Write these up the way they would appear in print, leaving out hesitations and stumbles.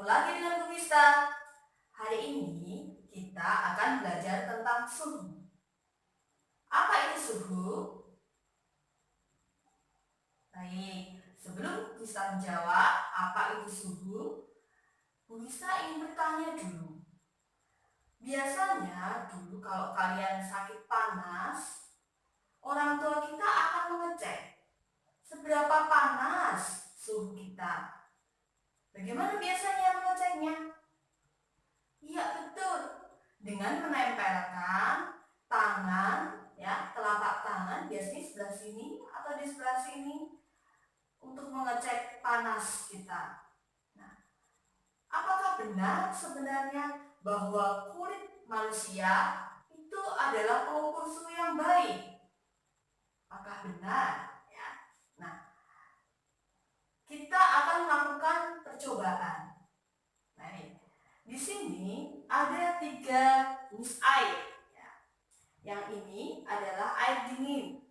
Bertemu lagi dengan Bu Vista. Hari ini kita akan belajar tentang suhu. Apa itu suhu? Baik, sebelum Bu Vista menjawab apa itu suhu, Bu Vista ingin bertanya dulu. Biasanya dulu kalau kalian sakit panas, orang tua kita akan mengecek seberapa panas suhu kita. Bagaimana biasanya mengeceknya? Iya, betul. Dengan menempelkan tangan, ya, telapak tangan biasanya sebelah sini atau di sebelah sini untuk mengecek panas kita. Nah, apakah benar sebenarnya bahwa kulit manusia itu adalah pengukur suhu yang baik? Apakah benar? Ya. Nah, kita akan melakukan percobaan. Baik. Di sini ada 3 jenis air. Ya. Yang ini adalah air dingin.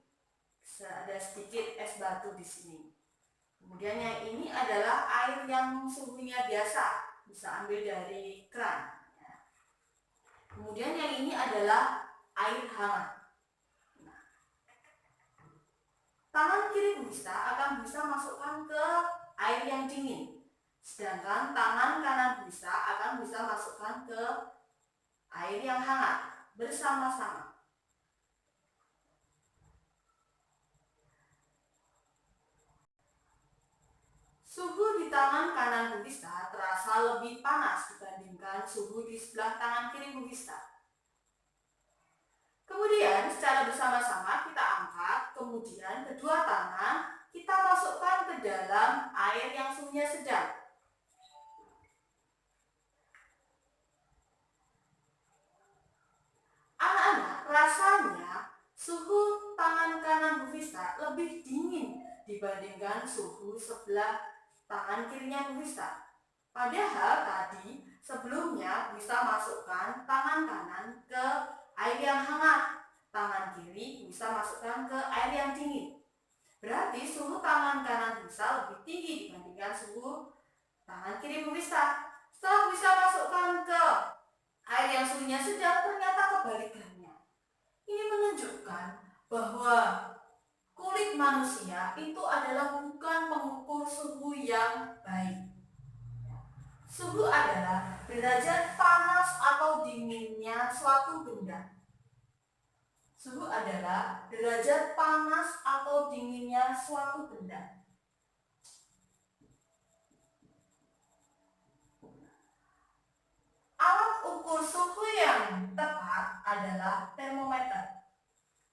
Ada sedikit es batu di sini. Kemudian yang ini adalah air yang suhunya biasa, bisa ambil dari keran. Ya. Kemudian yang ini adalah air hangat. Nah, tangan kiri bisa akan bisa masukkan ke air yang dingin. Sedangkan tangan kanan bisa akan bisa masukkan ke air yang hangat bersama-sama. Suhu di tangan kanan Bu Vista terasa lebih panas dibandingkan suhu di sebelah tangan kiri Bu Vista. Kemudian secara bersama-sama kita angkat, kemudian kedua tangan kita masukkan ke dalam air yang suhunya sedang. Anak-anak, rasanya suhu tangan kanan Bu Vista lebih dingin dibandingkan suhu sebelah tangan kirinya Bu Vista. Padahal tadi sebelumnya bisa masukkan tangan kanan ke air yang hangat, tangan kiri bisa masukkan ke air yang dingin. Berarti suhu tangan kanan bisa lebih tinggi dibandingkan suhu tangan kiri Bu Vista. Setelah bisa masukkan ke air yang suhunya sedang, ternyata kebalikannya. Ini menunjukkan bahwa kulit manusia itu adalah bukan pengukur suhu yang baik. Suhu adalah derajat panas atau dinginnya suatu benda. Suhu adalah derajat panas atau dinginnya suatu benda. Alat ukur suhu yang tepat adalah termometer.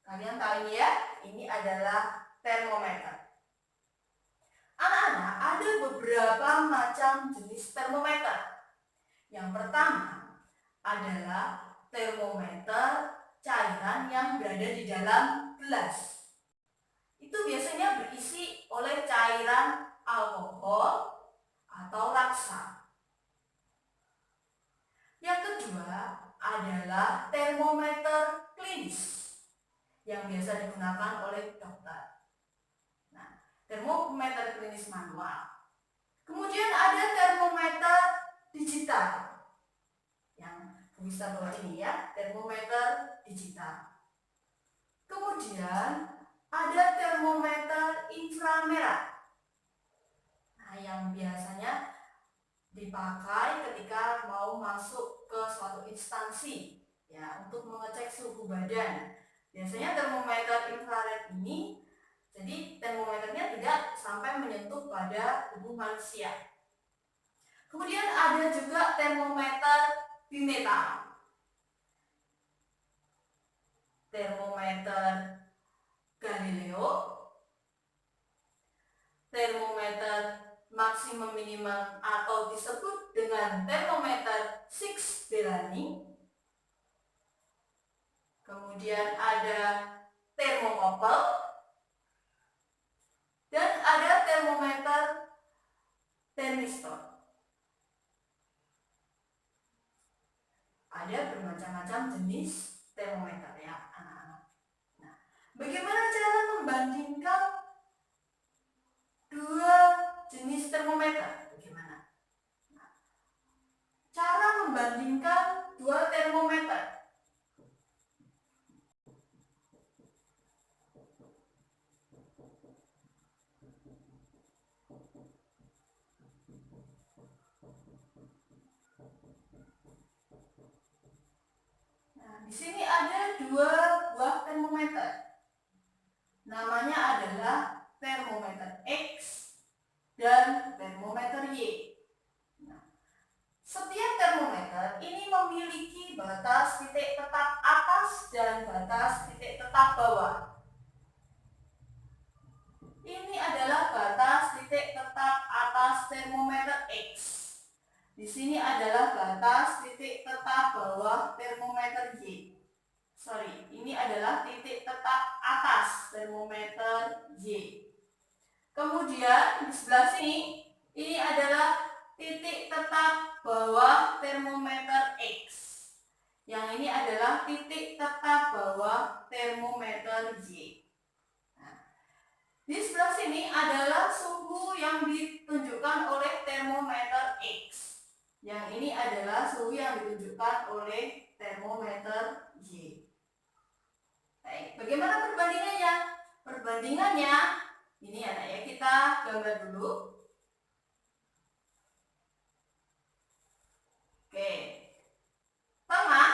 Kalian tahu ya, ini adalah termometer. Anak-anak, ada beberapa macam jenis termometer. Yang pertama adalah termometer cairan yang berada di dalam gelas. Itu biasanya berisi oleh cairan alkohol atau raksa. Yang kedua adalah termometer klinis yang biasa digunakan oleh dokter. Nah, termometer klinis manual. Kemudian ada termometer digital yang bisa bawa ini ya, termometer digital. Kemudian ada termometer inframerah. Nah, yang biasanya dipakai ketika mau masuk ke suatu instansi ya, untuk mengecek suhu badan. Biasanya termometer infrared ini, jadi termometernya tidak sampai menyentuh pada tubuh manusia. Kemudian ada juga termometer bimetal, termometer Galileo, termometer maksimum minimum atau disebut dengan termometer Six Bellani. Kemudian ada termokopel dan ada termometer termistor. Ada bermacam-macam jenis termometer ya anak-anak. Nah, bagaimana cara membandingkan dua jenis termometer? Bagaimana? Nah, di sini ada dua buah termometer. Namanya adalah termometer X dan termometer Y. Nah, setiap termometer ini memiliki batas titik tetap atas dan batas titik tetap bawah. Ini adalah batas titik tetap atas termometer X. Di sini adalah batas titik tetap bawah termometer Y. Ini adalah titik tetap atas termometer Y. Kemudian di sebelah sini, ini adalah titik tetap bawah termometer X. Yang ini adalah titik tetap bawah termometer Y. Nah, di sebelah sini adalah suhu yang ditunjukkan oleh termometer X. Yang ini adalah suhu yang ditunjukkan oleh termometer Y. Baik, bagaimana perbandingannya? Perbandingannya ini anak ya, kita gambar dulu. Oke. Tengah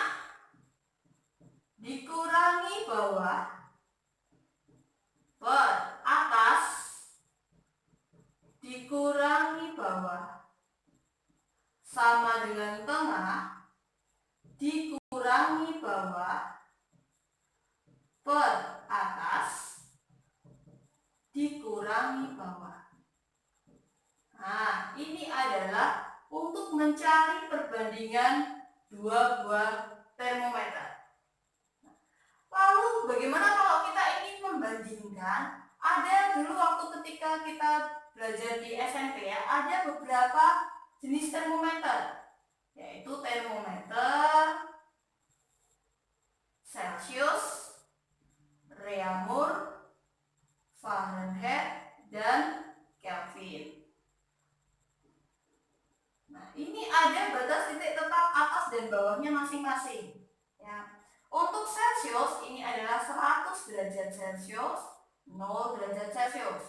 dikurangi bawah per atas dikurangi bawah sama dengan tengah dikurangi bawah per atas dikurangi bawah. Nah, ini adalah untuk mencari perbandingan dua buah termometer. Lalu bagaimana kalau kita ingin membandingkan? Ada dulu waktu ketika kita belajar di SMP ya, ada beberapa jenis termometer, yaitu termometer Celcius, Reaumur, Fahrenheit, dan Kelvin. Nah, ini ada batas titik tetap atas dan bawahnya masing-masing. Ya. Untuk Celcius ini adalah 100 derajat Celcius, 0 derajat Celcius.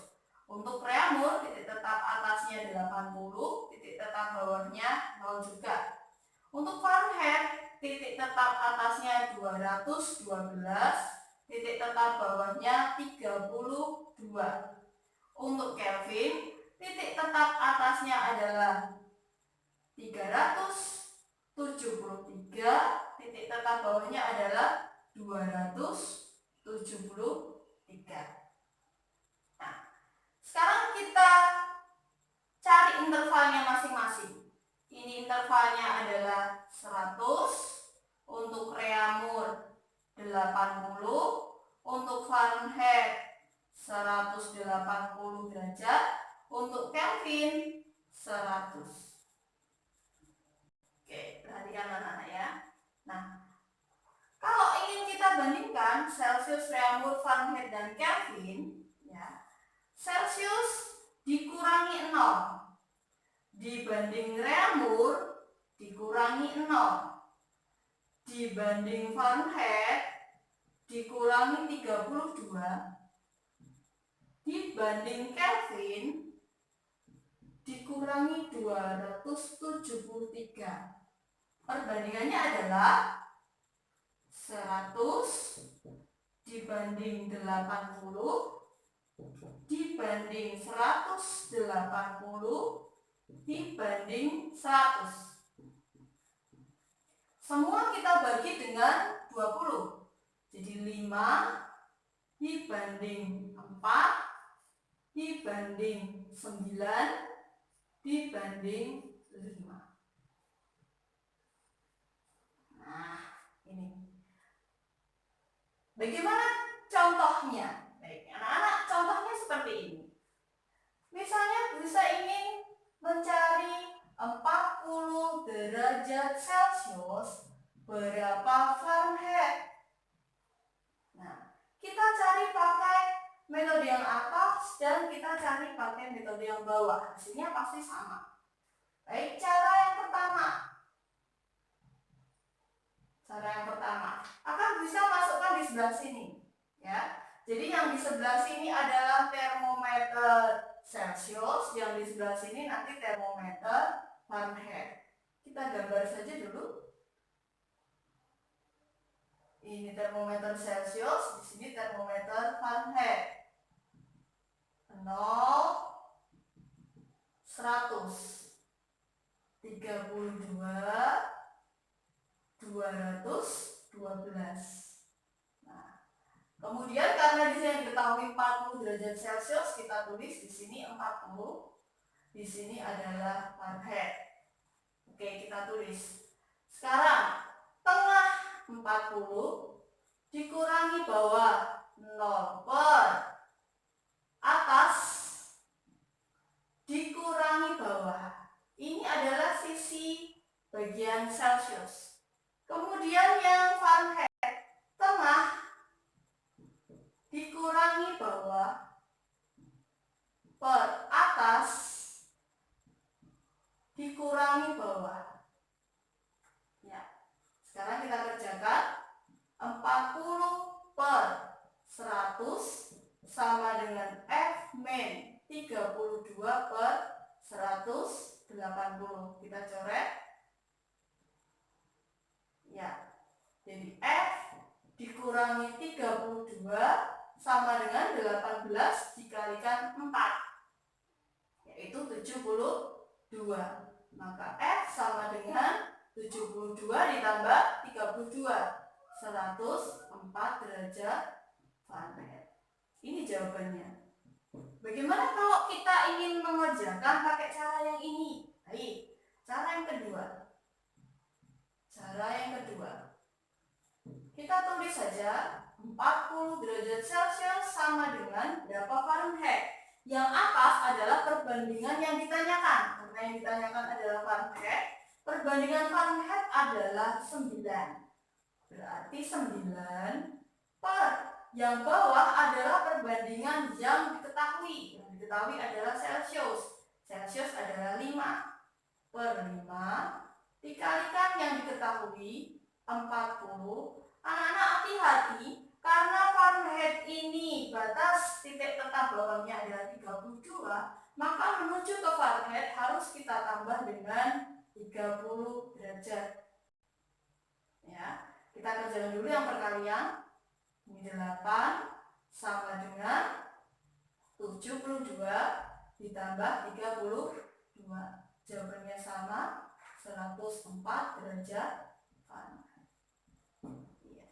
Untuk Reaumur titik tetap atasnya 80, titik tetap bawahnya 0 juga. Untuk Fahrenheit titik tetap atasnya 212, titik tetap bawahnya 32. Untuk Kelvin, titik tetap atasnya adalah 373, titik tetap bawahnya adalah 273. Nah, sekarang kita cari intervalnya masing-masing. Ini intervalnya adalah 100, untuk Reaumur 80, untuk Fahrenheit 180 derajat, untuk Kelvin 100. Oke, perhatikan anak-anak ya. Nah, kalau ingin kita bandingkan Celcius, Reaumur, Fahrenheit, dan Kelvin, ya, Celcius dikurangi 0 dibanding Reaumur dikurangi 0 dibanding Fahrenheit dikurangi 32 dibanding Kelvin dikurangi 273. Perbandingannya adalah 100 dibanding 80 dibanding 180 dibanding 100. Semua kita bagi dengan 20. Jadi 5 dibanding 4 dibanding 9 dibanding 5. Nah, ini. Bagaimana contohnya? Baik, anak-anak, contohnya seperti ini. Misalnya bisa ingin mencari 40 derajat Celcius berapa Fahrenheit. Nah, kita cari pakai metode yang atas dan kita cari pakai metode yang bawah. Hasilnya pasti sama. Baik, cara yang pertama. Akan bisa masukkan di sebelah sini, ya. Jadi yang di sebelah sini adalah termometer Celcius, yang di sebelah sini nanti termometer Fahrenheit. Kita gambar saja dulu. Ini termometer Celcius, di sini termometer Fahrenheit. 0, 100, 32, 212. Nah, kemudian karena di sini diketahui 40 derajat Celcius, kita tulis di sini 40. Di sini adalah Fahrenheit. Oke, kita tulis. Sekarang tengah 40 dikurangi bawah 0 per atas dikurangi bawah. Ini adalah sisi bagian Celcius. Kemudian yang Fahrenheit, tengah dikurangi bawah per atas dikurangi bawah. Ya. Sekarang kita kerjakan. 40 per 100 sama dengan F min 32 per 180. Kita coret. Ya. Jadi F dikurangi 32 sama dengan 18 dikalikan 4. Yaitu 72. Maka F sama dengan 72 ditambah 32, 104 derajat Fahrenheit. Ini jawabannya. Bagaimana kalau kita ingin mengerjakan pakai cara yang ini? Baik, cara yang kedua. Kita tulis saja 40 derajat Celcius sama dengan berapa Fahrenheit. Yang atas adalah perbandingan yang ditanyakan. Karena yang ditanyakan adalah Fahrenheit. Perbandingan Fahrenheit adalah 9. Berarti 9 per yang bawah adalah perbandingan yang diketahui. Yang diketahui adalah Celcius. Celcius adalah 5 per 5 dikalikan yang diketahui 40. Anak-anak hati-hati karena Fahrenheit ini batas titik tetap bawahnya adalah 32, maka menuju ke Fahrenheit harus kita tambah dengan 30 derajat. Ya, kita kerjakan dulu yang perkalian. Ini 8 sama dengan 72 ditambah 32. Jawabannya sama, 104 derajat Fahrenheit. Ya.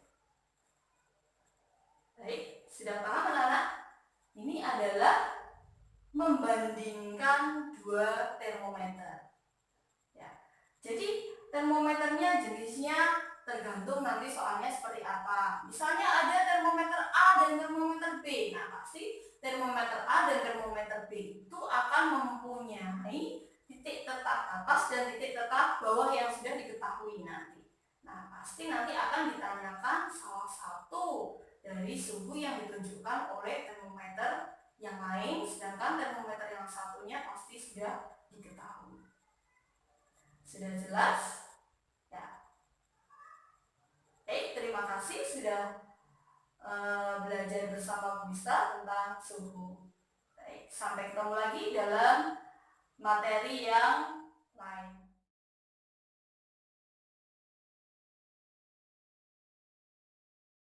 Baik, sudah paham anak-anak? Ini adalah membandingkan dua termometer. Jadi termometernya jenisnya tergantung nanti soalnya seperti apa. Misalnya ada termometer A dan termometer B. Nah, pasti termometer A dan termometer B itu akan mempunyai titik tetap atas dan titik tetap bawah yang sudah diketahui nanti. Nah, pasti nanti akan ditanyakan salah satu dari suhu yang ditunjukkan oleh termometer yang lain, sedangkan termometer yang satunya pasti sudah diketahui. Sudah jelas? Ya. Terima kasih sudah belajar bersama Bu Bista tentang suhu. Sampai ketemu lagi dalam materi yang